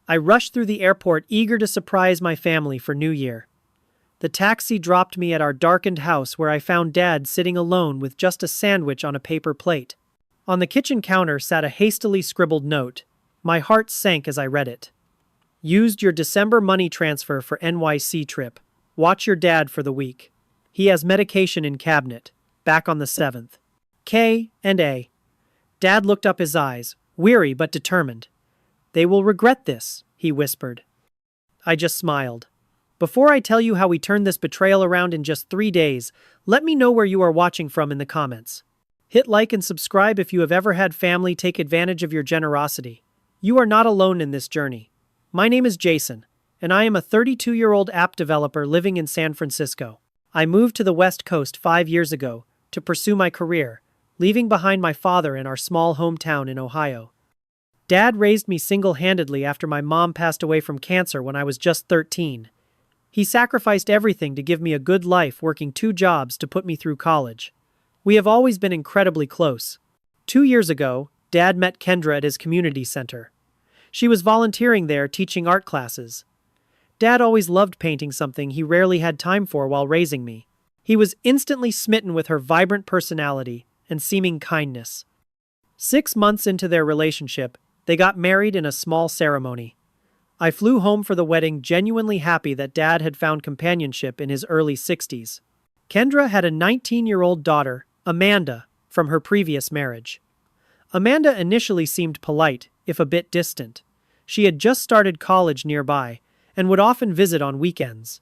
I rushed through the airport eager to surprise my family for New Year. The taxi dropped me at our darkened house where I found Dad sitting alone with just a sandwich on a paper plate. On the kitchen counter sat a hastily scribbled note. My heart sank as I read it. Used your December money transfer for NYC trip. Watch your dad for the week. He has medication in cabinet. Back on the 7th. K and A. Dad looked up his eyes, weary but determined. They will regret this, he whispered. I just smiled. Before I tell you how we turned this betrayal around in just 3 days, let me know where you are watching from in the comments. Hit like and subscribe if you have ever had family take advantage of your generosity. You are not alone in this journey. My name is Jason, and I am a 32-year-old app developer living in San Francisco. I moved to the West Coast 5 years ago to pursue my career, leaving behind my father in our small hometown in Ohio. Dad raised me single-handedly after my mom passed away from cancer when I was just 13. He sacrificed everything to give me a good life, working 2 jobs to put me through college. We have always been incredibly close. 2 years ago, Dad met Kendra at his community center. She was volunteering there teaching art classes. Dad always loved painting, something he rarely had time for while raising me. He was instantly smitten with her vibrant personality and seeming kindness. 6 months into their relationship, they got married in a small ceremony. I flew home for the wedding genuinely happy that Dad had found companionship in his early 60s. Kendra had a 19-year-old daughter, Amanda, from her previous marriage. Amanda initially seemed polite, if a bit distant. She had just started college nearby and would often visit on weekends.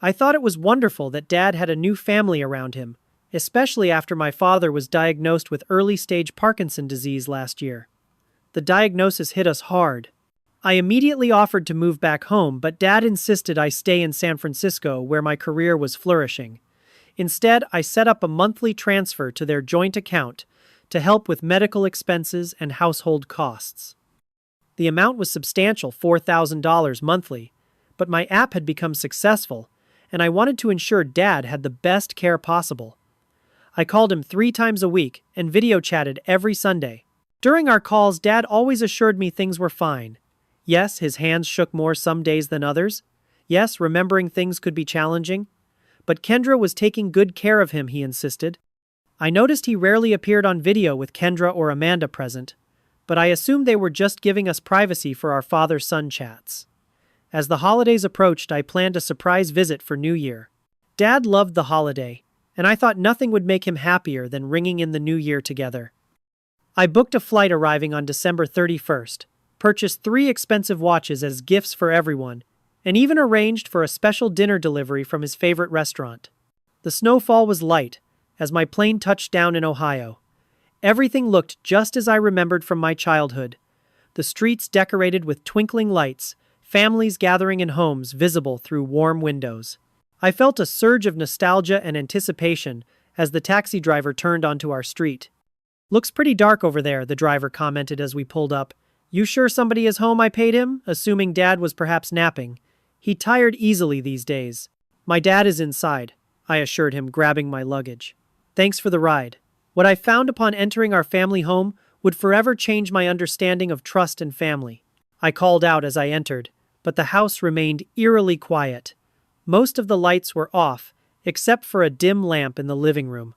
I thought it was wonderful that Dad had a new family around him, especially after my father was diagnosed with early-stage Parkinson's disease last year. The diagnosis hit us hard. I immediately offered to move back home, but Dad insisted I stay in San Francisco where my career was flourishing. Instead, I set up a monthly transfer to their joint account to help with medical expenses and household costs. The amount was substantial, $4,000 monthly, but my app had become successful, and I wanted to ensure Dad had the best care possible. I called him 3 times a week and video chatted every Sunday. During our calls, Dad always assured me things were fine. Yes, his hands shook more some days than others. Yes, remembering things could be challenging. But Kendra was taking good care of him, he insisted. I noticed he rarely appeared on video with Kendra or Amanda present, but I assumed they were just giving us privacy for our father-son chats. As the holidays approached, I planned a surprise visit for New Year. Dad loved the holiday, and I thought nothing would make him happier than ringing in the new year together. I booked a flight arriving on December 31st, purchased 3 expensive watches as gifts for everyone, and even arranged for a special dinner delivery from his favorite restaurant. The snowfall was light as my plane touched down in Ohio. Everything looked just as I remembered from my childhood. The streets decorated with twinkling lights, families gathering in homes visible through warm windows. I felt a surge of nostalgia and anticipation as the taxi driver turned onto our street. "Looks pretty dark over there," the driver commented as we pulled up. "You sure somebody is home?" I paid him, assuming Dad was perhaps napping. He tired easily these days. "My dad is inside," I assured him, grabbing my luggage. "Thanks for the ride." What I found upon entering our family home would forever change my understanding of trust and family. I called out as I entered, but the house remained eerily quiet. Most of the lights were off, except for a dim lamp in the living room.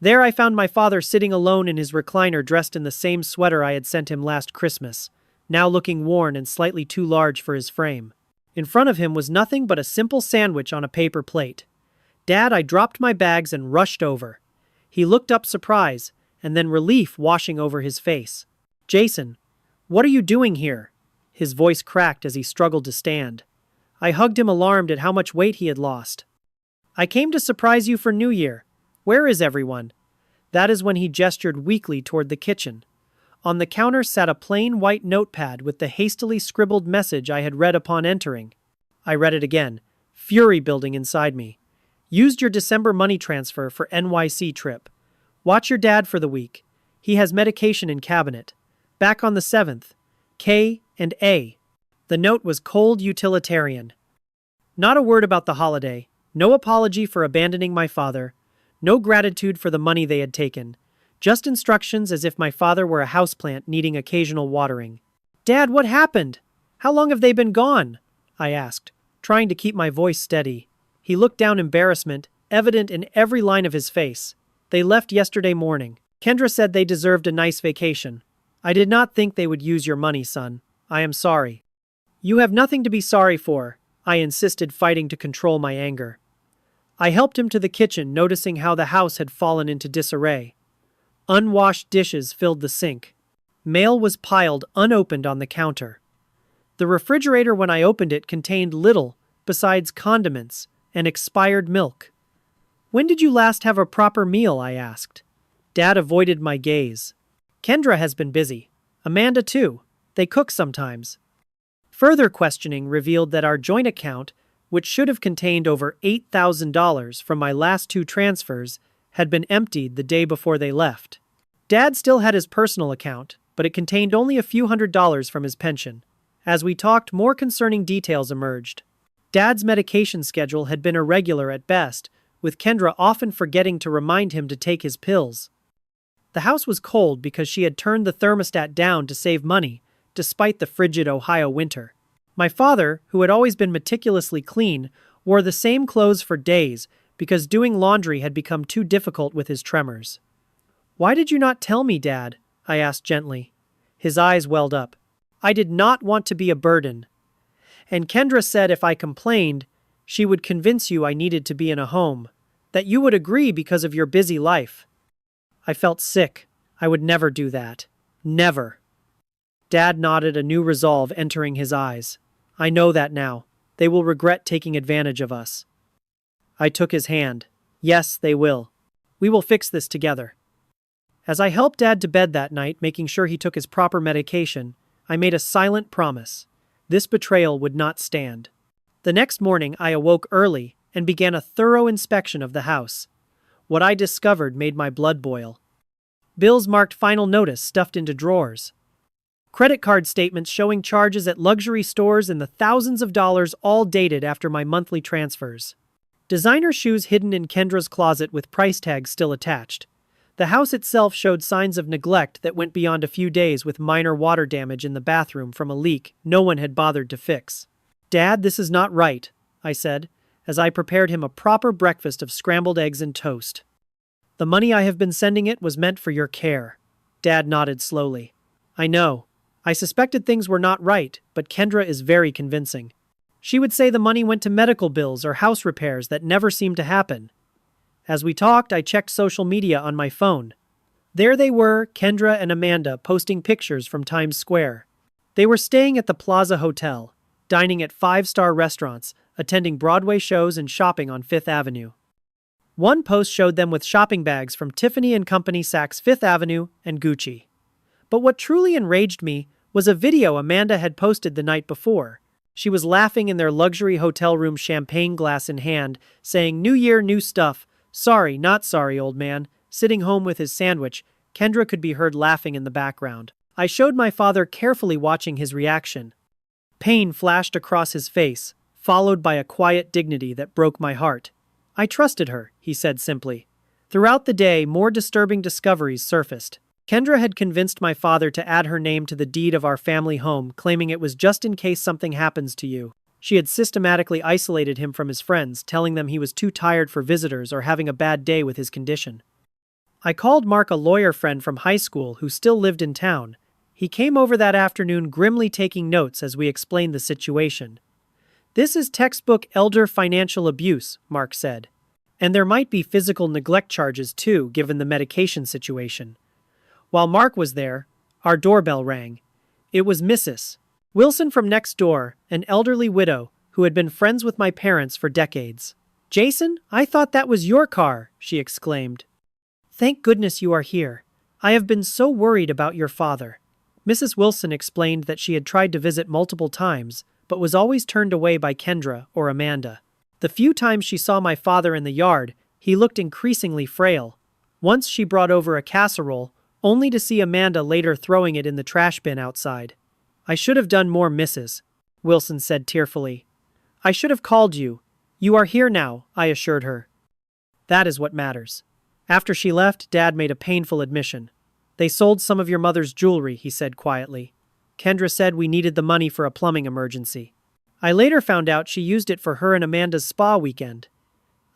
There I found my father sitting alone in his recliner, dressed in the same sweater I had sent him last Christmas, now looking worn and slightly too large for his frame. In front of him was nothing but a simple sandwich on a paper plate. "Dad," I dropped my bags and rushed over. He looked up, surprise, and then relief washing over his face. "Jason, what are you doing here?" His voice cracked as he struggled to stand. I hugged him, alarmed at how much weight he had lost. "I came to surprise you for New Year. Where is everyone?" That is when he gestured weakly toward the kitchen. On the counter sat a plain white notepad with the hastily scribbled message I had read upon entering. I read it again, fury building inside me. "Used your December money transfer for NYC trip. Watch your dad for the week. He has medication in cabinet. Back on the 7th. K and A." The note was cold, utilitarian. Not a word about the holiday, no apology for abandoning my father, no gratitude for the money they had taken, just instructions as if my father were a houseplant needing occasional watering. "Dad, what happened?" How long have they been gone? I asked, trying to keep my voice steady. He looked down, embarrassment evident in every line of his face. They left yesterday morning. Kendra said they deserved a nice vacation. I did not think they would use your money, son. I am sorry. You have nothing to be sorry for, I insisted, fighting to control my anger. I helped him to the kitchen, noticing how the house had fallen into disarray. Unwashed dishes filled the sink. Mail was piled unopened on the counter. The refrigerator, when I opened it, contained little besides condiments and expired milk. When did you last have a proper meal? I asked. Dad avoided my gaze. Kendra has been busy. Amanda too. They cook sometimes. Further questioning revealed that our joint account, which should have contained over $8,000 from my last 2 transfers, had been emptied the day before they left. Dad still had his personal account, but it contained only a few $100s from his pension. As we talked, more concerning details emerged. Dad's medication schedule had been irregular at best, with Kendra often forgetting to remind him to take his pills. The house was cold because she had turned the thermostat down to save money, despite the frigid Ohio winter. My father, who had always been meticulously clean, wore the same clothes for days because doing laundry had become too difficult with his tremors. Why did you not tell me, Dad? I asked gently. His eyes welled up. I did not want to be a burden. And Kendra said if I complained, she would convince you I needed to be in a home, that you would agree because of your busy life. I felt sick. I would never do that. Never. Dad nodded, a new resolve entering his eyes. I know that now. They will regret taking advantage of us. I took his hand. Yes, they will. We will fix this together. As I helped Dad to bed that night, making sure he took his proper medication, I made a silent promise. This betrayal would not stand. The next morning, I awoke early and began a thorough inspection of the house. What I discovered made my blood boil. Bills marked final notice stuffed into drawers. Credit card statements showing charges at luxury stores in the thousands of dollars, all dated after my monthly transfers. Designer shoes hidden in Kendra's closet with price tags still attached. The house itself showed signs of neglect that went beyond a few days, with minor water damage in the bathroom from a leak no one had bothered to fix. Dad, this is not right, I said, as I prepared him a proper breakfast of scrambled eggs and toast. The money I have been sending it was meant for your care. Dad nodded slowly. I know. I suspected things were not right, but Kendra is very convincing. She would say the money went to medical bills or house repairs that never seemed to happen. As we talked, I checked social media on my phone. There they were, Kendra and Amanda, posting pictures from Times Square. They were staying at the Plaza Hotel, dining at 5-star restaurants, attending Broadway shows and shopping on Fifth Avenue. One post showed them with shopping bags from Tiffany & Company, Saks Fifth Avenue, and Gucci. But what truly enraged me was a video Amanda had posted the night before. She was laughing in their luxury hotel room, champagne glass in hand, saying, "New year, new stuff. Sorry, not sorry, old man." Sitting home with his sandwich, Kendra could be heard laughing in the background. I showed my father, carefully watching his reaction. Pain flashed across his face, followed by a quiet dignity that broke my heart. I trusted her, he said simply. Throughout the day, more disturbing discoveries surfaced. Kendra had convinced my father to add her name to the deed of our family home, claiming it was just in case something happens to you. She had systematically isolated him from his friends, telling them he was too tired for visitors or having a bad day with his condition. I called Mark, a lawyer friend from high school who still lived in town. He came over that afternoon, grimly taking notes as we explained the situation. "This is textbook elder financial abuse," Mark said. "And there might be physical neglect charges too, given the medication situation." While Mark was there, our doorbell rang. It was Mrs. Wilson from next door, an elderly widow who had been friends with my parents for decades. "Jason, I thought that was your car," she exclaimed. "Thank goodness you are here. I have been so worried about your father." Mrs. Wilson explained that she had tried to visit multiple times, but was always turned away by Kendra or Amanda. The few times she saw my father in the yard, he looked increasingly frail. Once she brought over a casserole, only to see Amanda later throwing it in the trash bin outside. "I should have done more, Mrs. Wilson said tearfully. "I should have called you. You are here now," I assured her. "That is what matters." After she left, Dad made a painful admission. "They sold some of your mother's jewelry," he said quietly. Kendra said we needed the money for a plumbing emergency. I later found out she used it for her and Amanda's spa weekend.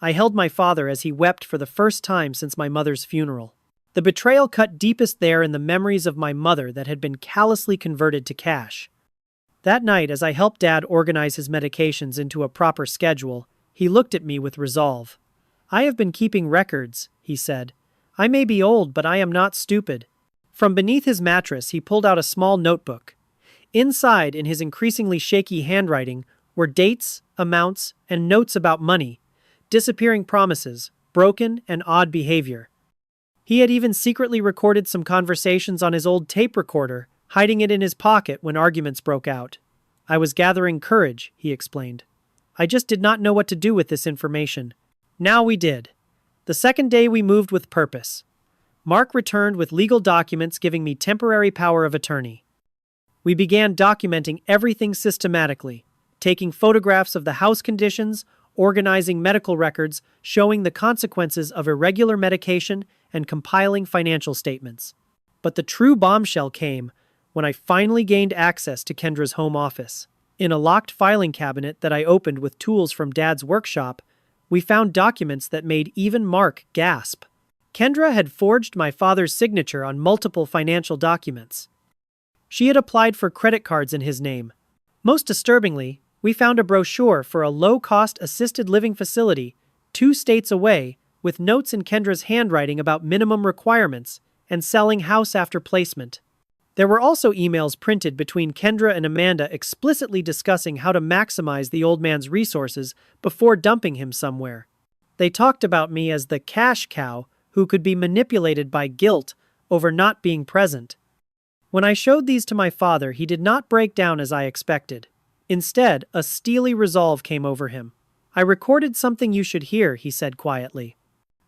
I held my father as he wept for the first time since my mother's funeral. The betrayal cut deepest there in the memories of my mother that had been callously converted to cash. That night, as I helped Dad organize his medications into a proper schedule, he looked at me with resolve. "I have been keeping records," he said. "I may be old, but I am not stupid." From beneath his mattress, he pulled out a small notebook. Inside, in his increasingly shaky handwriting, were dates, amounts, and notes about money, disappearing promises, broken and odd behavior. He had even secretly recorded some conversations on his old tape recorder, hiding it in his pocket when arguments broke out. "I was gathering courage," he explained. "I just did not know what to do with this information." Now we did. The second day we moved with purpose. Mark returned with legal documents giving me temporary power of attorney. We began documenting everything systematically, taking photographs of the house conditions, organizing medical records, showing the consequences of irregular medication, and compiling financial statements. But the true bombshell came when I finally gained access to Kendra's home office. In a locked filing cabinet that I opened with tools from Dad's workshop, we found documents that made even Mark gasp. Kendra had forged my father's signature on multiple financial documents. She had applied for credit cards in his name. Most disturbingly, we found a brochure for a low-cost assisted living facility 2 states away with notes in Kendra's handwriting about minimum requirements and selling house after placement. There were also emails printed between Kendra and Amanda explicitly discussing how to maximize the old man's resources before dumping him somewhere. They talked about me as the cash cow who could be manipulated by guilt over not being present. When I showed these to my father, he did not break down as I expected. Instead, a steely resolve came over him. "I recorded something you should hear," he said quietly.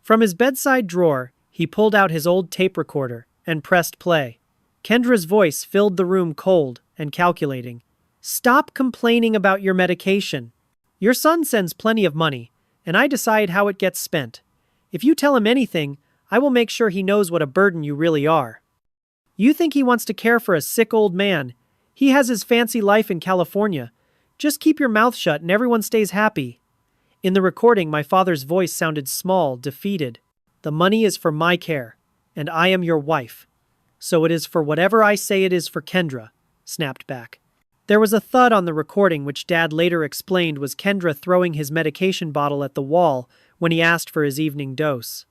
From his bedside drawer, he pulled out his old tape recorder and pressed play. Kendra's voice filled the room cold and calculating. "Stop complaining about your medication. Your son sends plenty of money, and I decide how it gets spent. If you tell him anything, I will make sure he knows what a burden you really are. You think he wants to care for a sick old man. He has his fancy life in California. Just keep your mouth shut and everyone stays happy." In the recording, my father's voice sounded small, defeated. "The money is for my care, and I am your wife. So it is for whatever I say it is for Kendra," snapped back. There was a thud on the recording which Dad later explained was Kendra throwing his medication bottle at the wall when he asked for his evening dose.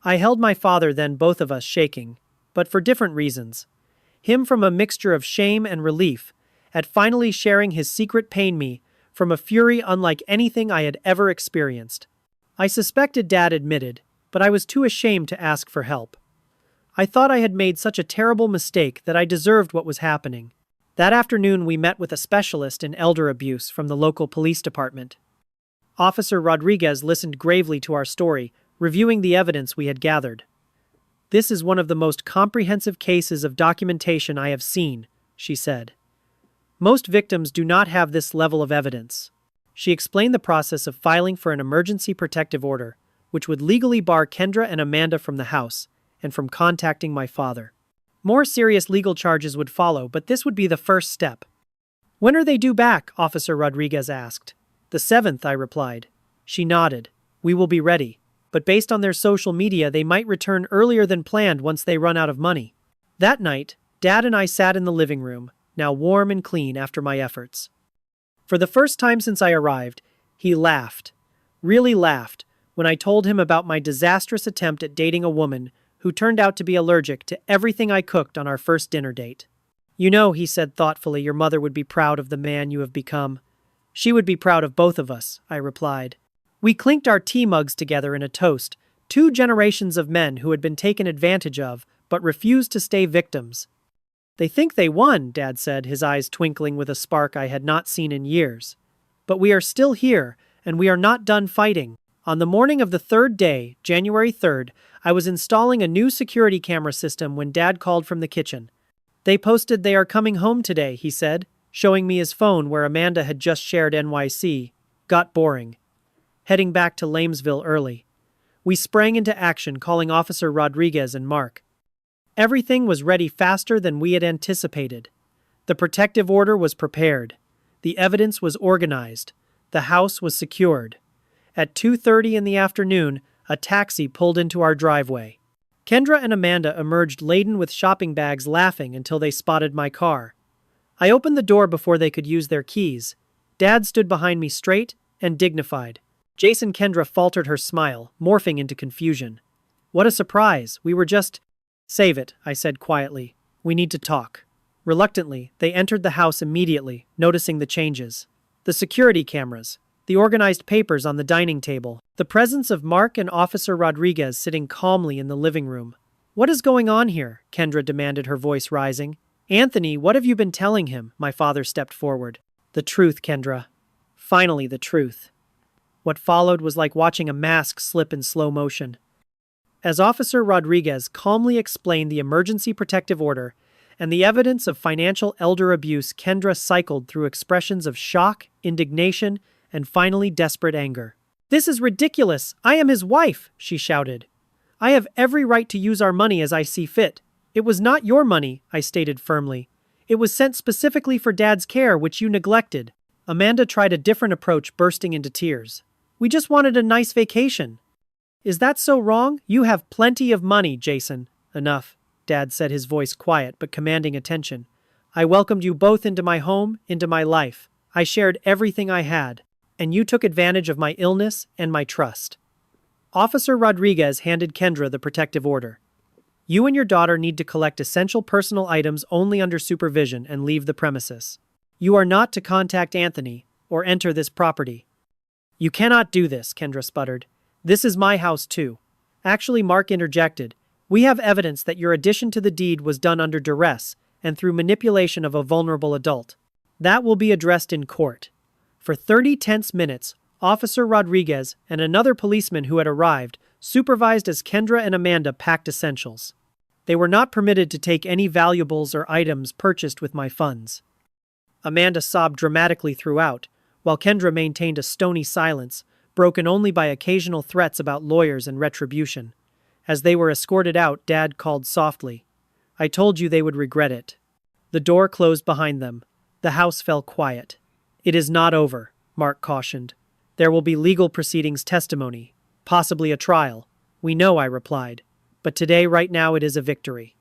I held my father then, both of us shaking, but for different reasons. Him from a mixture of shame and relief at finally sharing his secret, pain me from a fury unlike anything I had ever experienced. I suspected, Dad admitted, but I was too ashamed to ask for help. I thought I had made such a terrible mistake that I deserved what was happening. That afternoon we met with a specialist in elder abuse from the local police department. Officer Rodriguez listened gravely to our story, reviewing the evidence we had gathered. "This is one of the most comprehensive cases of documentation I have seen," she said. "Most victims do not have this level of evidence." She explained the process of filing for an emergency protective order, which would legally bar Kendra and Amanda from the house and from contacting my father. More serious legal charges would follow, but this would be the first step. "When are they due back?" Officer Rodriguez asked. "The 7th, I replied. She nodded. "We will be ready, but based on their social media, they might return earlier than planned once they run out of money." That night, Dad and I sat in the living room, now warm and clean after my efforts. For the first time since I arrived, he laughed, really laughed, when I told him about my disastrous attempt at dating a woman who turned out to be allergic to everything I cooked on our first dinner date. "You know," he said thoughtfully, "your mother would be proud of the man you have become." "She would be proud of both of us," I replied. We clinked our tea mugs together in a toast, 2 generations of men who had been taken advantage of but refused to stay victims. "They think they won," Dad said, his eyes twinkling with a spark I had not seen in years. "But we are still here, and we are not done fighting." On the morning of the 3rd day, January 3rd, I was installing a new security camera system when Dad called from the kitchen. "They posted they are coming home today," he said, showing me his phone where Amanda had just shared NYC. Got boring. Heading back to Lamesville early. We sprang into action, calling Officer Rodriguez and Mark. Everything was ready faster than we had anticipated. The protective order was prepared. The evidence was organized. The house was secured. At 2:30 in the afternoon, a taxi pulled into our driveway. Kendra and Amanda emerged laden with shopping bags, laughing until they spotted my car. I opened the door before they could use their keys. Dad stood behind me straight and dignified. Kendra faltered her smile, morphing into confusion. What a surprise, we were just… Save it, I said quietly. We need to talk. Reluctantly, they entered the house immediately, noticing the changes. The security cameras, the organized papers on the dining table, the presence of Mark and Officer Rodriguez sitting calmly in the living room. What is going on here? Kendra demanded, her voice rising. Anthony, what have you been telling him? My father stepped forward. The truth, Kendra. Finally, the truth. What followed was like watching a mask slip in slow motion. As Officer Rodriguez calmly explained the emergency protective order and the evidence of financial elder abuse, Kendra cycled through expressions of shock, indignation, and finally desperate anger. This is ridiculous! I am his wife, she shouted. I have every right to use our money as I see fit. It was not your money, I stated firmly. It was sent specifically for Dad's care, which you neglected. Amanda tried a different approach, bursting into tears. We just wanted a nice vacation. Is that so wrong? You have plenty of money, Jason. Enough, Dad said, his voice quiet but commanding attention. I welcomed you both into my home, into my life. I shared everything I had, and you took advantage of my illness and my trust. Officer Rodriguez handed Kendra the protective order. You and your daughter need to collect essential personal items only under supervision and leave the premises. You are not to contact Anthony or enter this property. You cannot do this, Kendra sputtered. This is my house too. Actually, Mark interjected. We have evidence that your addition to the deed was done under duress and through manipulation of a vulnerable adult. That will be addressed in court. For 30 tense minutes, Officer Rodriguez and another policeman who had arrived supervised as Kendra and Amanda packed essentials. They were not permitted to take any valuables or items purchased with my funds. Amanda sobbed dramatically throughout, while Kendra maintained a stony silence, broken only by occasional threats about lawyers and retribution. As they were escorted out, Dad called softly. I told you they would regret it. The door closed behind them. The house fell quiet. It is not over, Mark cautioned. There will be legal proceedings, testimony, possibly a trial. We know, I replied. But today, right now, it is a victory.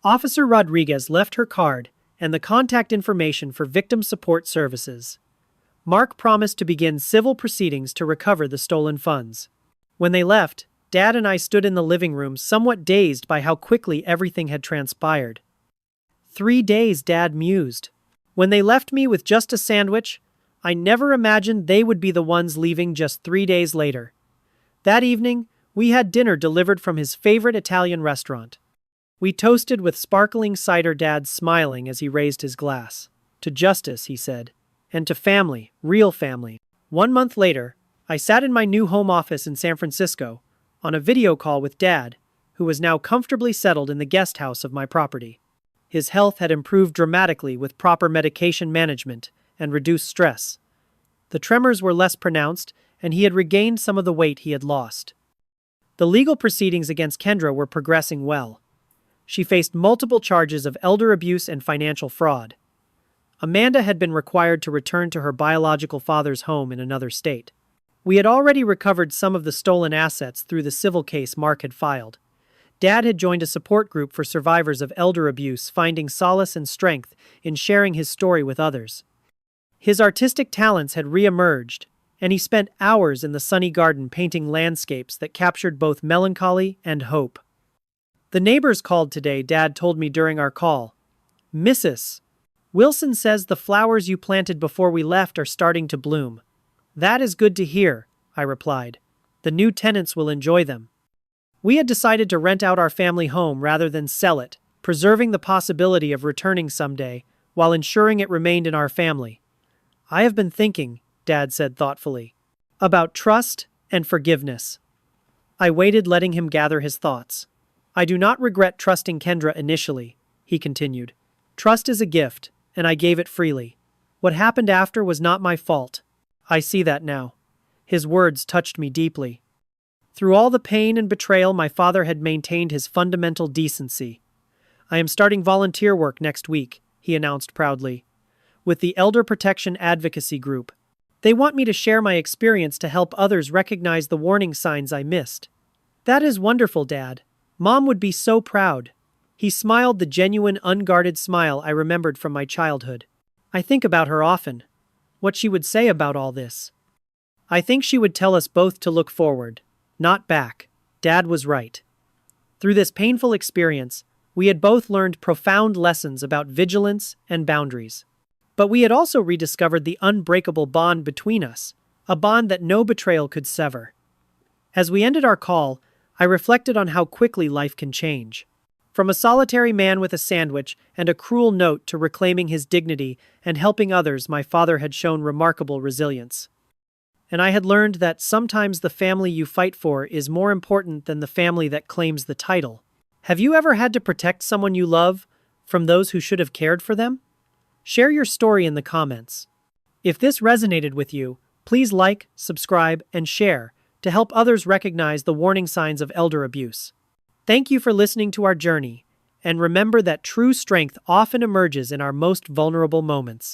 Officer Rodriguez left her card and the contact information for victim support services. Mark promised to begin civil proceedings to recover the stolen funds. When they left, Dad and I stood in the living room, somewhat dazed by how quickly everything had transpired. 3 days, Dad mused. When they left me with just a sandwich, I never imagined they would be the ones leaving just 3 days later. That evening, we had dinner delivered from his favorite Italian restaurant. We toasted with sparkling cider, Dad smiling as he raised his glass. To justice, he said. And to family, real family. 1 month later, I sat in my new home office in San Francisco, on a video call with Dad, who was now comfortably settled in the guest house of my property. His health had improved dramatically with proper medication management and reduced stress. The tremors were less pronounced, and he had regained some of the weight he had lost. The legal proceedings against Kendra were progressing well. She faced multiple charges of elder abuse and financial fraud. Amanda had been required to return to her biological father's home in another state. We had already recovered some of the stolen assets through the civil case Mark had filed. Dad had joined a support group for survivors of elder abuse, finding solace and strength in sharing his story with others. His artistic talents had re-emerged, and he spent hours in the sunny garden painting landscapes that captured both melancholy and hope. The neighbors called today, Dad told me during our call. Mrs. Wilson says the flowers you planted before we left are starting to bloom. That is good to hear, I replied. The new tenants will enjoy them. We had decided to rent out our family home rather than sell it, preserving the possibility of returning someday while ensuring it remained in our family. I have been thinking, Dad said thoughtfully, about trust and forgiveness. I waited, letting him gather his thoughts. I do not regret trusting Kendra initially, he continued. Trust is a gift, and I gave it freely. What happened after was not my fault. I see that now. His words touched me deeply. Through all the pain and betrayal, my father had maintained his fundamental decency. I am starting volunteer work next week, he announced proudly, with the Elder Protection Advocacy Group. They want me to share my experience to help others recognize the warning signs I missed. That is wonderful, Dad. Mom would be so proud. He smiled the genuine, unguarded smile I remembered from my childhood. I think about her often. What she would say about all this. I think she would tell us both to look forward, not back. Dad was right. Through this painful experience, we had both learned profound lessons about vigilance and boundaries. But we had also rediscovered the unbreakable bond between us, a bond that no betrayal could sever. As we ended our call, I reflected on how quickly life can change. From a solitary man with a sandwich and a cruel note to reclaiming his dignity and helping others, my father had shown remarkable resilience. And I had learned that sometimes the family you fight for is more important than the family that claims the title. Have you ever had to protect someone you love from those who should have cared for them? Share your story in the comments. If this resonated with you, please like, subscribe, and share to help others recognize the warning signs of elder abuse. Thank you for listening to our journey, and remember that true strength often emerges in our most vulnerable moments.